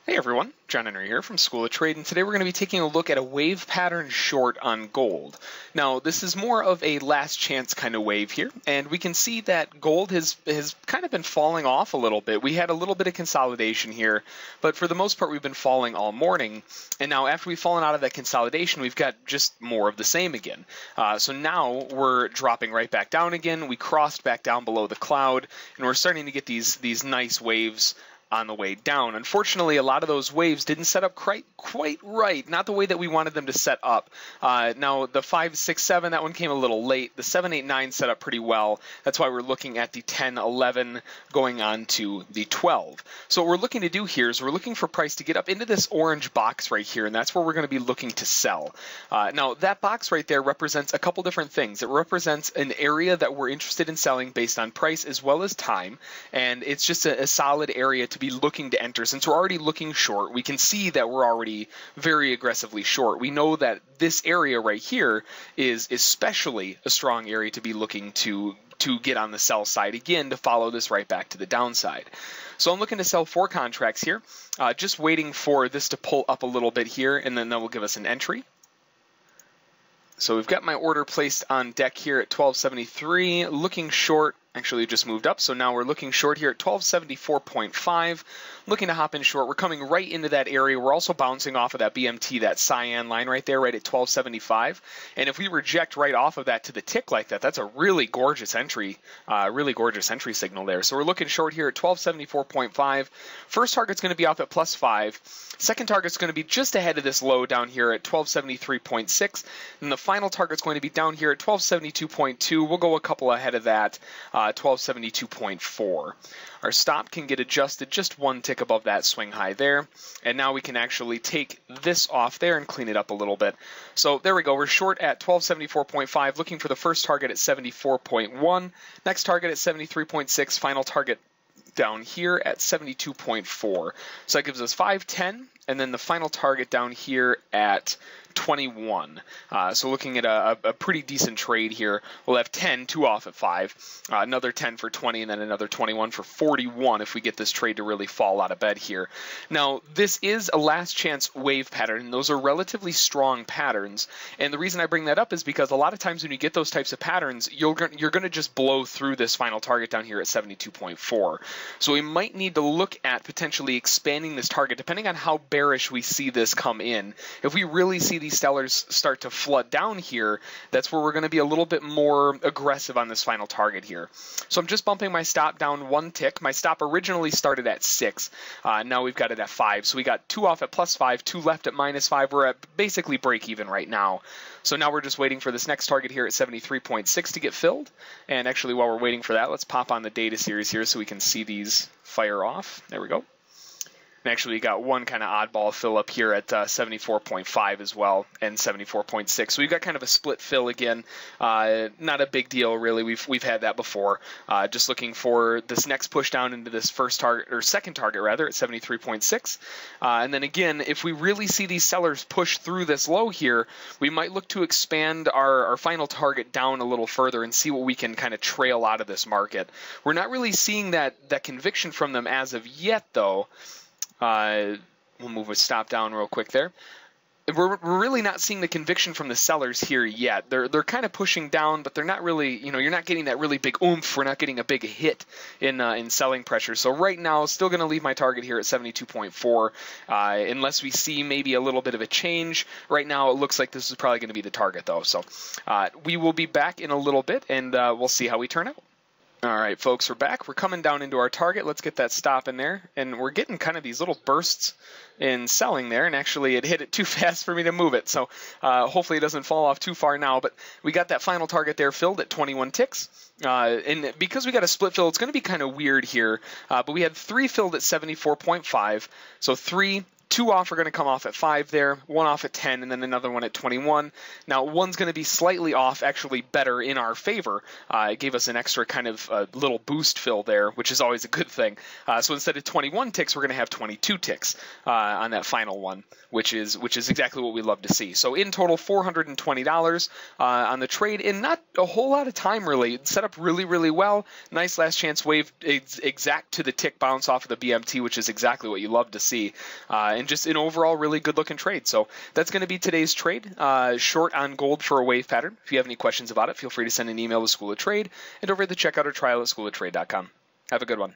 Hey everyone, John Henry here from School of Trade, and today we're going to be taking a look at a wave pattern short on gold. Now, this is more of a last chance kind of wave here, and we can see that gold has kind of been falling off a little bit. We had a little bit of consolidation here, but for the most part we've been falling all morning, and now after we've fallen out of that consolidation, we've got just more of the same again. So now we're dropping right back down again. We crossed back down below the cloud, and we're starting to get these nice waves on the way down. Unfortunately, a lot of those waves didn't set up quite right, not the way that we wanted them to set up. Now, the 5, 6, 7, that one came a little late. The 7, 8, 9 set up pretty well. That's why we're looking at the 10, 11 going on to the 12. So what we're looking to do here is we're looking for price to get up into this orange box right here, and that's where we're going to be looking to sell. Now, that box right there represents a couple different things. It represents an area that we're interested in selling based on price as well as time, and it's just a solid area to be looking to enter. Since we're already looking short, we can see that we're already very aggressively short. We know that this area right here is especially a strong area to be looking to get on the sell side again to follow this right back to the downside. So I'm looking to sell 4 contracts here, just waiting for this to pull up a little bit here, and then that will give us an entry. So we've got my order placed on deck here at 1273, looking short. Actually just moved up, so now we're looking short here at 1274.5, looking to hop in short. We're coming right into that area. We're also bouncing off of that BMT, that cyan line right there, right at 1275. And if we reject right off of that to the tick like that, that's a really gorgeous entry signal there. So we're looking short here at 1274.5. First target's going to be off at +5. Second target's going to be just ahead of this low down here at 1273.6. And the final target's going to be down here at 1272.2. We'll go a couple ahead of that. 1272.4. Our stop can get adjusted just one tick above that swing high there, and now we can actually take this off there and clean it up a little bit. So there we go. We're short at 1274.5, looking for the first target at 74.1, next target at 73.6, final target down here at 72.4. So that gives us 5, 10, and then the final target down here at 21. So looking at a pretty decent trade here. We'll have 10, 2 off at 5, another 10 for 20, and then another 21 for 41 if we get this trade to really fall out of bed here. Now, this is a last chance wave pattern, and those are relatively strong patterns. And the reason I bring that up is because a lot of times when you get those types of patterns, you're going to just blow through this final target down here at 72.4. So we might need to look at potentially expanding this target depending on how bearish we see this come in. If we really see these sellers start to flood down here, that's where we're going to be a little bit more aggressive on this final target here. So I'm just bumping my stop down one tick. My stop originally started at 6. Now we've got it at 5. So we got 2 off at +5, 2 left at -5. We're at basically break even right now. So now we're just waiting for this next target here at 73.6 to get filled. And actually, while we're waiting for that, let's pop on the data series here so we can see these fire off. There we go. And actually, we got one kind of oddball fill up here at 74.5 as well, and 74.6. So we've got kind of a split fill again. Not a big deal, really. We've had that before. Just looking for this next push down into this first target, or second target rather, at 73.6. And then again, if we really see these sellers push through this low here, we might look to expand our final target down a little further and see what we can kind of trail out of this market. We're not really seeing that conviction from them as of yet, though. We'll move a stop down real quick there. We're really not seeing the conviction from the sellers here yet. They're kind of pushing down, but they're not really, you're not getting that really big oomph. We're not getting a big hit in selling pressure. So right now, still going to leave my target here at 72.4, unless we see maybe a little bit of a change. Right now, it looks like this is probably going to be the target, though. So we will be back in a little bit, and we'll see how we turn out. All right, folks, we're back. We're coming down into our target. Let's get that stop in there. And we're getting kind of these little bursts in selling there. And actually, it hit it too fast for me to move it. So hopefully it doesn't fall off too far now. But we got that final target there filled at 21 ticks. And because we got a split fill, it's going to be kind of weird here. But we had 3 filled at 74.5. So 3, 2 off are going to come off at 5 there, 1 off at 10, and then another one at 21. Now, 1's going to be slightly off, actually better in our favor. It gave us an extra kind of little boost fill there, which is always a good thing. So instead of 21 ticks, we're going to have 22 ticks on that final one, which is exactly what we love to see. So in total, $420 on the trade in not a whole lot of time, really. It set up really, really well. Nice last chance wave, exact to the tick bounce off of the BMT, which is exactly what you love to see. And just an overall really good looking trade. So that's going to be today's trade. Short on gold for a wave pattern. If you have any questions about it, feel free to send an email to School of Trade and over at the checkout or trial at schoolovtrade.com. Have a good one.